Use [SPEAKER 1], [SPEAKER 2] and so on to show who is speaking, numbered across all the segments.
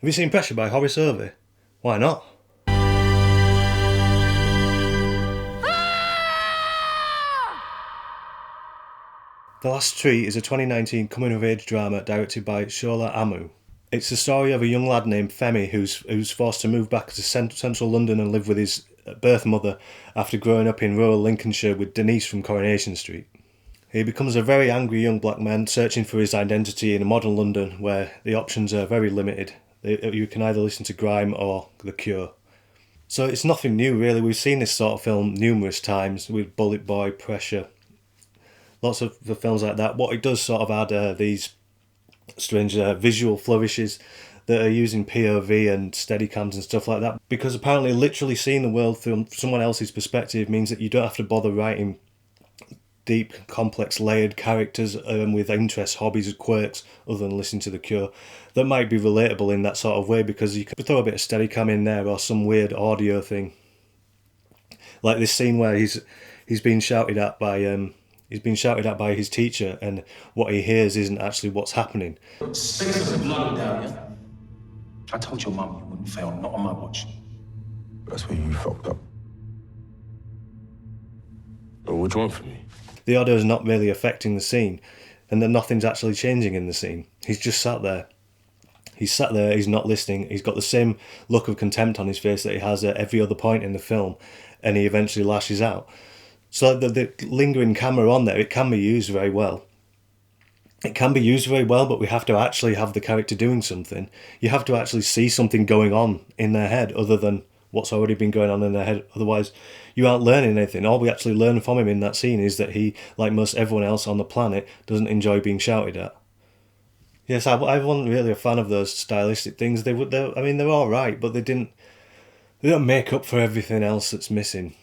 [SPEAKER 1] Have you seen Pressure by Horace Hervey? Why not? The Last Tree is a 2019 coming-of-age drama directed by Shola Amoo. It's the story of a young lad named Femi who's forced to move back to central London and live with his birth mother after growing up in rural Lincolnshire with Denise from Coronation Street. He becomes a very angry young black man searching for his identity in a modern London where the options are very limited. You can either listen to grime or The Cure. So it's nothing new really. We've seen this sort of film numerous times with Bullet Boy, Pressure, lots of the films like that. What it does sort of add these strange visual flourishes that are using POV and steadicams and stuff like that, because apparently literally seeing the world from someone else's perspective means that you don't have to bother writing deep, complex, layered characters with interests, hobbies, and quirks other than listening to The Cure that might be relatable in that sort of way, because you could throw a bit of Steadicam in there or some weird audio thing, like this scene where he's being shouted at by his teacher, and what he hears isn't actually what's happening.
[SPEAKER 2] Space of blood down, yeah? I told your mum you wouldn't fail, not on my watch.
[SPEAKER 3] That's where you fucked up. Well, what do you want from me?
[SPEAKER 1] The audio is not really affecting the scene, and then nothing's actually changing in the scene. He's just sat there. He's not listening. He's got the same look of contempt on his face that he has at every other point in the film, and he eventually lashes out. So the lingering camera on there, it can be used very well. It can be used very well, but we have to actually have the character doing something. You have to actually see something going on in their head other than what's already been going on in their head. Otherwise, you aren't learning anything. All we actually learn from him in that scene is that he, like most everyone else on the planet, doesn't enjoy being shouted at. Yes, I wasn't really a fan of those stylistic things. They're all right, but they don't make up for everything else that's missing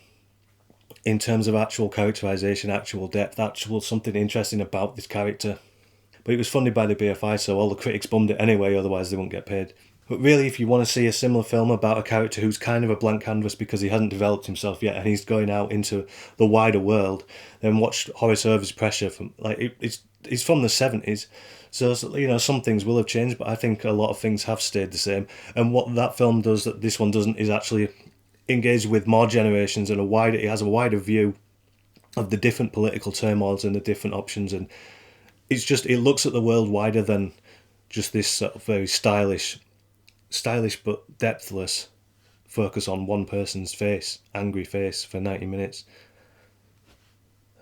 [SPEAKER 1] in terms of actual characterisation, actual depth, actual something interesting about this character. But it was funded by the BFI, so all the critics bummed it anyway, otherwise they wouldn't get paid. But really, if you want to see a similar film about a character who's kind of a blank canvas because he hasn't developed himself yet and he's going out into the wider world, then watch Horace Hervey's Pressure. It's from the 70s, so some things will have changed, but I think a lot of things have stayed the same. And what that film does that this one doesn't is actually engage with more generations and it has a wider view of the different political turmoils and the different options, and it looks at the world wider than just this sort of very stylish but depthless focus on one person's angry face for 90 minutes.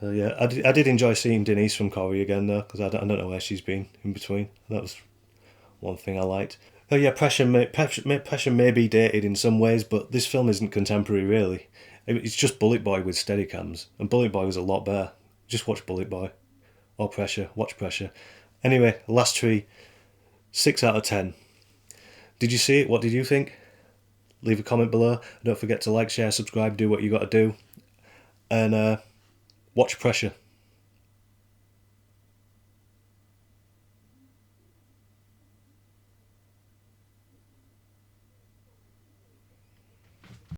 [SPEAKER 1] I did enjoy seeing Denise from Corrie again though, because I don't know where she's been in between. That was one thing I liked. Pressure may be dated in some ways, but this film isn't contemporary really. It's just Bullet Boy with Steadicams, and Bullet Boy was a lot better. Just watch Bullet Boy. Or Pressure. Watch Pressure. Anyway, Last Tree, 6 out of 10. Did you see it? What did you think? Leave a comment below. Don't forget to like, share, subscribe, do what you got to do. And watch Pressure.